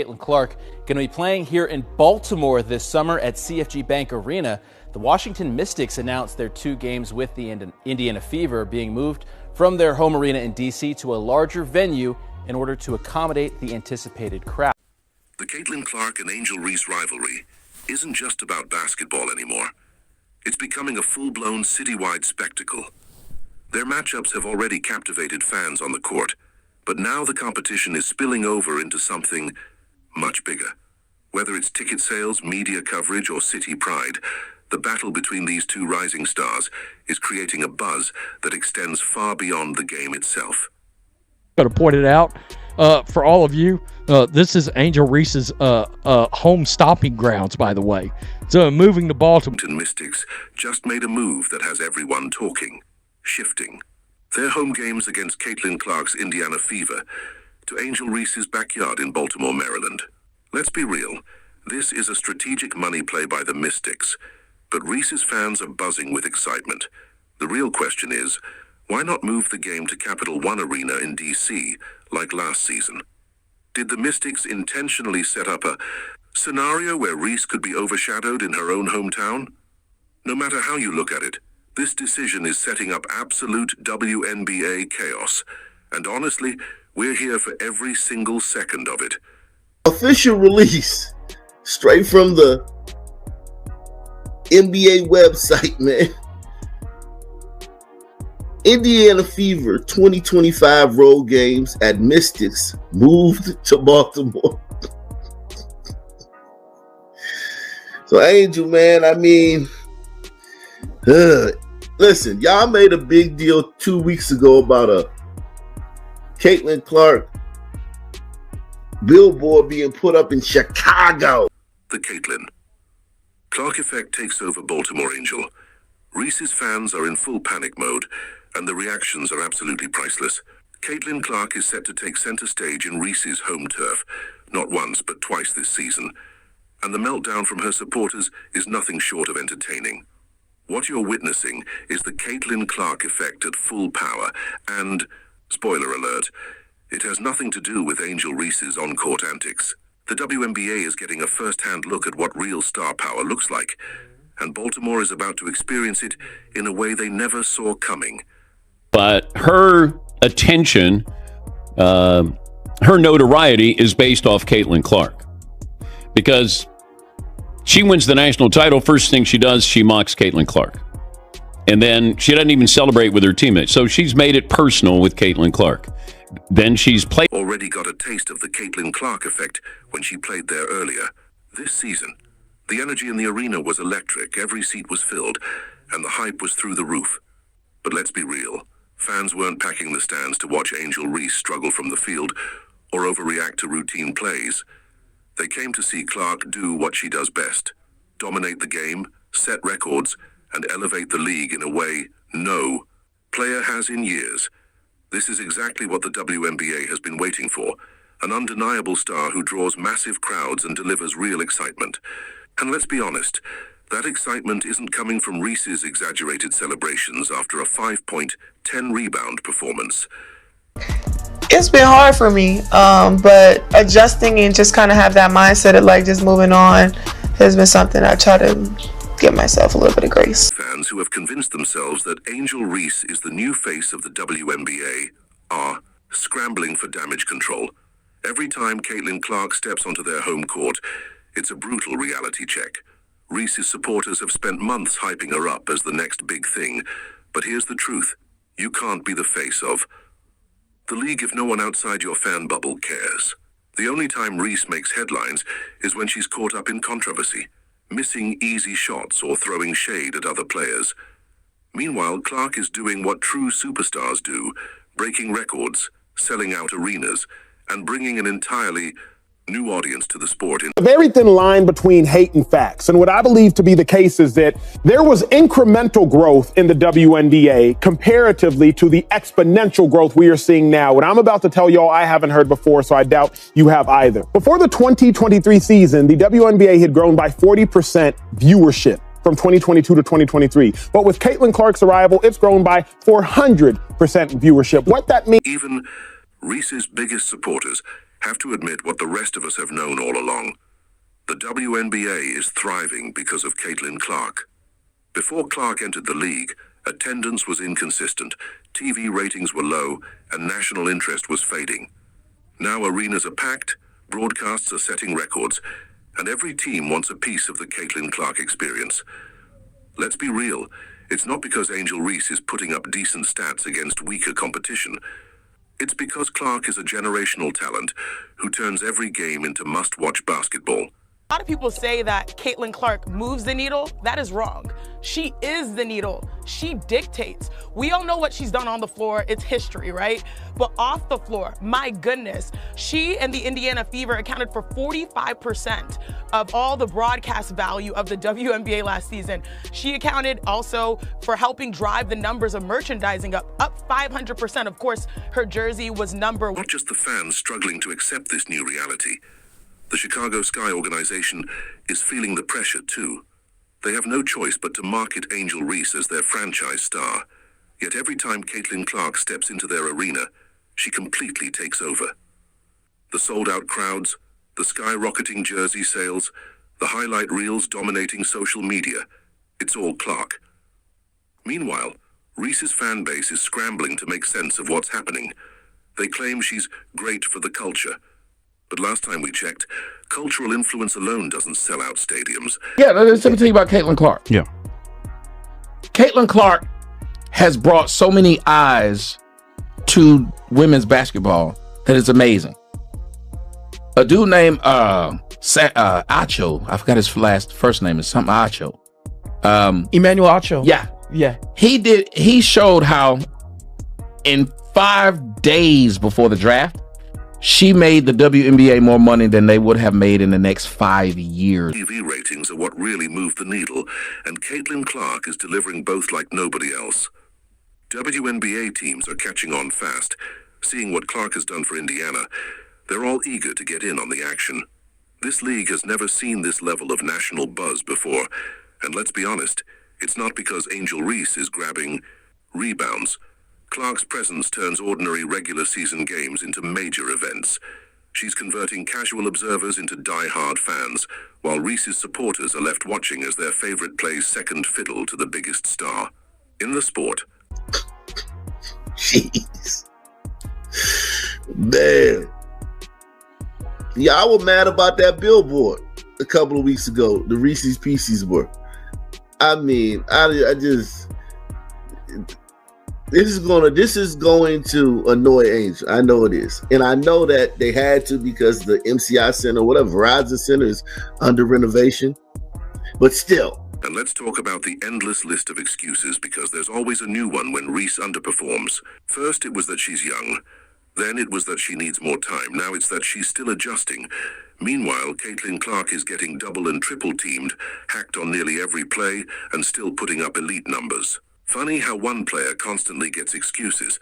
Caitlin Clark going to be playing here in Baltimore this summer at CFG Bank Arena. The Washington Mystics announced their 2 games with the Indiana Fever being moved from their home arena in D.C. to a larger venue in order to accommodate the anticipated crowd. The Caitlin Clark and Angel Reese rivalry isn't just about basketball anymore. It's becoming a full-blown citywide spectacle. Their matchups have already captivated fans on the court, but now the competition is spilling over into something much bigger. Whether it's ticket sales, media coverage, or city pride, the battle between these 2 rising stars is creating a buzz that extends far beyond the game itself. Got to point it out for all of you. This is Angel Reese's home stomping grounds, by the way. So moving the ball to Washington Mystics just made a move that has everyone talking, shifting their home games against Caitlin Clark's Indiana Fever to Angel Reese's backyard in Baltimore, Maryland. Let's be real, this is a strategic money play by the Mystics, but Reese's fans are buzzing with excitement. The real question is, why not move the game to Capital One Arena in D.C. like last season? Did the Mystics intentionally set up a scenario where Reese could be overshadowed in her own hometown? No matter how you look at it, this decision is setting up absolute WNBA chaos. And honestly, we're here for every single second of it. Official release, straight from the NBA website, man. Indiana Fever 2025 road games at Mystics moved to Baltimore. So Angel, man, I mean, listen, y'all made a big deal 2 weeks ago about a Caitlin Clark billboard being put up in Chicago. The Caitlin Clark effect takes over Baltimore, Angel. Reese's fans are in full panic mode, and the reactions are absolutely priceless. Caitlin Clark is set to take center stage in Reese's home turf, not once but twice this season, and the meltdown from her supporters is nothing short of entertaining. What you're witnessing is the Caitlin Clark effect at full power, and, spoiler alert, it has nothing to do with Angel Reese's on-court antics. The WNBA is getting a first-hand look at what real star power looks like, and Baltimore is about to experience it in a way they never saw coming. But her attention, her notoriety is based off Caitlin Clark. Because she wins the national title, first thing she does, she mocks Caitlin Clark. And then she doesn't even celebrate with her teammates. So she's made it personal with Caitlin Clark. Then she's played. Already got a taste of the Caitlin Clark effect when she played there earlier. This season, the energy in the arena was electric, every seat was filled, and the hype was through the roof. But let's be real, fans weren't packing the stands to watch Angel Reese struggle from the field or overreact to routine plays. They came to see Clark do what she does best, dominate the game, set records, and elevate the league in a way no player has in years. This is exactly what the WNBA has been waiting for, an undeniable star who draws massive crowds and delivers real excitement. And let's be honest, that excitement isn't coming from Reese's exaggerated celebrations after a 5-point, 10-rebound performance. It's been hard for me, but adjusting and just kind of have that mindset of like just moving on has been something I try to give myself a little bit of grace. Fans who have convinced themselves that Angel Reese is the new face of the WNBA are scrambling for damage control. Every time Caitlin Clark steps onto their home court, it's a brutal reality check. Reese's supporters have spent months hyping her up as the next big thing, but here's the truth. You can't be the face of the league if no one outside your fan bubble cares. The only time Reese makes headlines is when she's caught up in controversy, missing easy shots or throwing shade at other players. Meanwhile, Clark is doing what true superstars do, breaking records, selling out arenas, and bringing an entirely new audience to the sport. A very thin line between hate and facts. And what I believe to be the case is that there was incremental growth in the WNBA comparatively to the exponential growth we are seeing now. What I'm about to tell y'all I haven't heard before, so I doubt you have either. Before the 2023 season, the WNBA had grown by 40% viewership from 2022 to 2023. But with Caitlin Clark's arrival, it's grown by 400% viewership. What that means... Even Reese's biggest supporters have to admit what the rest of us have known all along. The WNBA is thriving because of Caitlin Clark. Before Clark entered the league, attendance was inconsistent, TV ratings were low, and national interest was fading. Now arenas are packed, broadcasts are setting records, and every team wants a piece of the Caitlin Clark experience. Let's be real, it's not because Angel Reese is putting up decent stats against weaker competition. It's because Clark is a generational talent who turns every game into must-watch basketball. A lot of people say that Caitlin Clark moves the needle. That is wrong. She is the needle. She dictates. We all know what she's done on the floor. It's history, right? But off the floor, my goodness, she and the Indiana Fever accounted for 45% of all the broadcast value of the WNBA last season. She accounted also for helping drive the numbers of merchandising up 500%. Of course, her jersey was number one. Not just the fans struggling to accept this new reality. The Chicago Sky organization is feeling the pressure too. They have no choice but to market Angel Reese as their franchise star. Yet every time Caitlin Clark steps into their arena, she completely takes over. The sold-out crowds, the skyrocketing jersey sales, the highlight reels dominating social media, it's all Clark. Meanwhile, Reese's fan base is scrambling to make sense of what's happening. They claim she's great for the culture. But last time we checked, cultural influence alone doesn't sell out stadiums. Yeah, let me tell you about Caitlin Clark. Yeah. Caitlin Clark has brought so many eyes to women's basketball that it's amazing. A dude named Acho, I forgot his first name, is something Acho. Emmanuel Acho. Yeah. He showed how in 5 days before the draft, she made the WNBA more money than they would have made in the next 5 years. TV ratings are what really move the needle, and Caitlin Clark is delivering both like nobody else. WNBA teams are catching on fast. Seeing what Clark has done for Indiana, they're all eager to get in on the action. This league has never seen this level of national buzz before, and let's be honest, it's not because Angel Reese is grabbing rebounds. Clark's presence turns ordinary regular season games into major events. She's converting casual observers into die-hard fans, while Reese's supporters are left watching as their favorite plays second fiddle to the biggest star in the sport. Jeez. Man. Y'all were mad about that billboard a couple of weeks ago. The Reese's Pieces were. I mean, I just... This is going to annoy Angel. I know it is. And I know that they had to because the MCI Center, whatever, Verizon Center is under renovation. But still. And let's talk about the endless list of excuses, because there's always a new one when Reese underperforms. First, it was that she's young. Then it was that she needs more time. Now it's that she's still adjusting. Meanwhile, Caitlin Clark is getting double and triple teamed, hacked on nearly every play, and still putting up elite numbers. Funny how one player constantly gets excuses,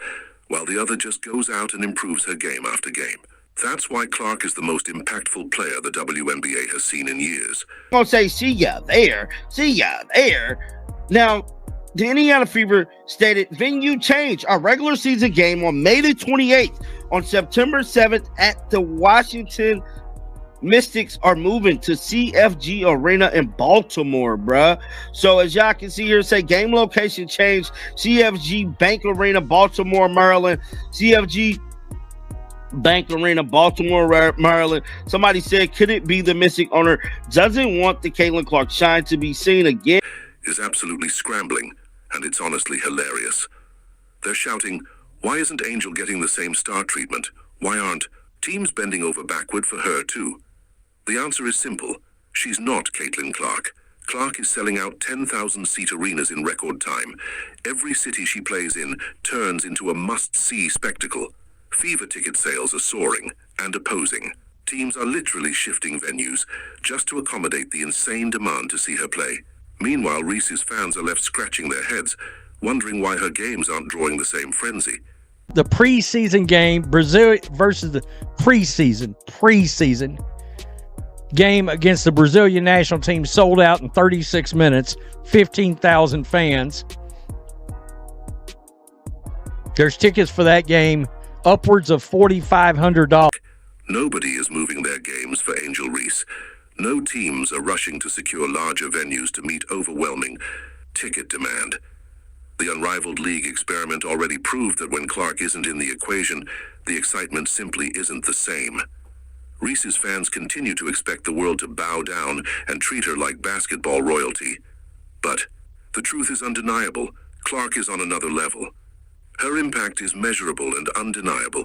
while the other just goes out and improves her game after game. That's why Clark is the most impactful player the WNBA has seen in years. I'm going to say, see ya there. Now, the Indiana Fever stated, venue change. Our regular season game on May the 28th, on September 7th at the Washington Mystics are moving to CFG Arena in Baltimore, bruh. So as y'all can see here, say game location change, CFG Bank Arena, Baltimore, Maryland. CFG Bank Arena, Baltimore, Maryland. Somebody said, could it be the Mystic owner doesn't want the Caitlin Clark shine to be seen again? Is absolutely scrambling, and it's honestly hilarious. They're shouting, why isn't Angel getting the same star treatment? Why aren't teams bending over backward for her too? The answer is simple. She's not Caitlin Clark. Clark is selling out 10,000-seat arenas in record time. Every city she plays in turns into a must-see spectacle. Fever ticket sales are soaring and opposing. Teams are literally shifting venues just to accommodate the insane demand to see her play. Meanwhile, Reese's fans are left scratching their heads, wondering why her games aren't drawing the same frenzy. The preseason game, Brazil versus the preseason game against the Brazilian national team, sold out in 36 minutes, 15,000 fans. There's tickets for that game upwards of $4,500. Nobody is moving their games for Angel Reese. No teams are rushing to secure larger venues to meet overwhelming ticket demand. The unrivaled league experiment already proved that when Clark isn't in the equation, the excitement simply isn't the same. Reese's fans continue to expect the world to bow down and treat her like basketball royalty. But the truth is undeniable. Clark is on another level. Her impact is measurable and undeniable,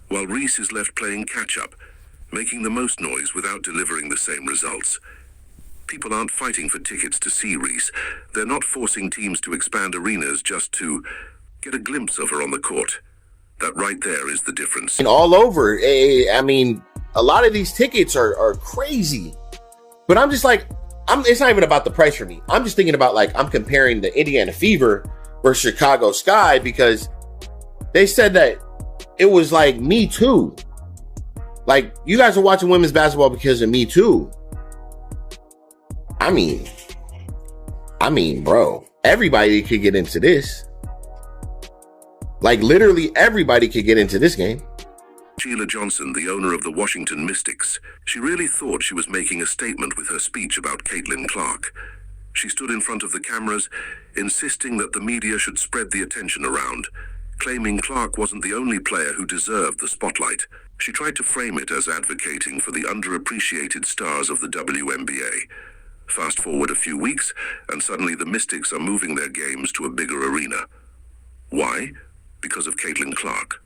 while Reese is left playing catch-up, making the most noise without delivering the same results. People aren't fighting for tickets to see Reese. They're not forcing teams to expand arenas just to get a glimpse of her on the court. That right there is the difference. And all over. I mean, a lot of these tickets are crazy. But I'm just like, it's not even about the price for me. I'm just thinking about, like, I'm comparing the Indiana Fever versus Chicago Sky, because they said that it was like Me Too. Like, you guys are watching women's basketball because of Me Too. I mean, bro, everybody could get into this. Like, literally everybody could get into this game. Sheila Johnson, the owner of the Washington Mystics, she really thought she was making a statement with her speech about Caitlin Clark. She stood in front of the cameras, insisting that the media should spread the attention around, claiming Clark wasn't the only player who deserved the spotlight. She tried to frame it as advocating for the underappreciated stars of the WNBA. Fast forward a few weeks, and suddenly the Mystics are moving their games to a bigger arena. Why? Because of Caitlin Clark.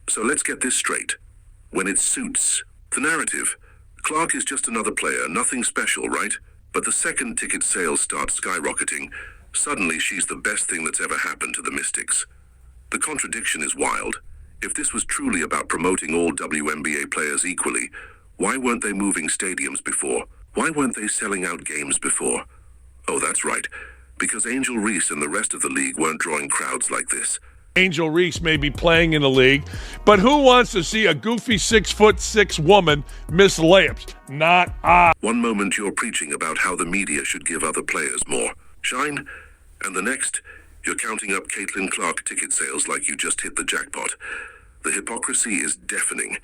So let's get this straight. When it suits the narrative, Clark is just another player, nothing special, right? But the second ticket sales start skyrocketing, suddenly she's the best thing that's ever happened to the Mystics. The contradiction is wild. If this was truly about promoting all WNBA players equally, why weren't they moving stadiums before? Why weren't they selling out games before? Oh, that's right. Because Angel Reese and the rest of the league weren't drawing crowds like this. Angel Reese may be playing in the league, but who wants to see a goofy 6'6" woman miss layups? Not I. One moment you're preaching about how the media should give other players more shine, and the next, you're counting up Caitlin Clark ticket sales like you just hit the jackpot. The hypocrisy is deafening.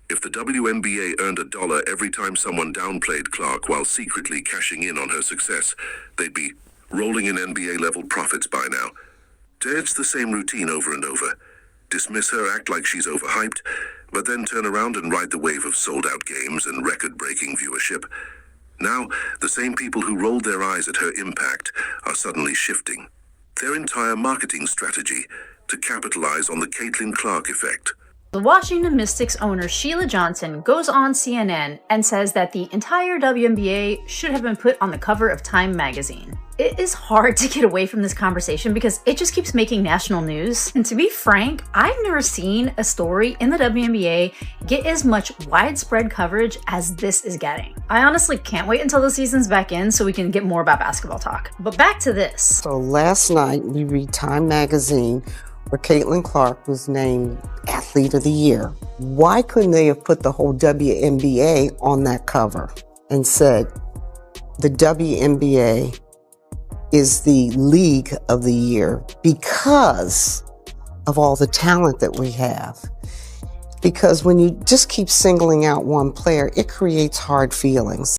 If the WNBA earned $1 every time someone downplayed Clark while secretly cashing in on her success, they'd be rolling in NBA-level profits by now. It's the same routine over and over. Dismiss her, act like she's overhyped, but then turn around and ride the wave of sold-out games and record-breaking viewership. Now, the same people who rolled their eyes at her impact are suddenly shifting their entire marketing strategy to capitalize on the Caitlin Clark effect. The Washington Mystics owner Sheila Johnson goes on CNN and says that the entire WNBA should have been put on the cover of Time magazine. It is hard to get away from this conversation because it just keeps making national news. And to be frank, I've never seen a story in the WNBA get as much widespread coverage as this is getting. I honestly can't wait until the season's back in so we can get more about basketball talk. But back to this. So last night we read Time magazine where Caitlin Clark was named Athlete of the Year. Why couldn't they have put the whole WNBA on that cover and said, the WNBA is the league of the year because of all the talent that we have? Because when you just keep singling out one player, it creates hard feelings.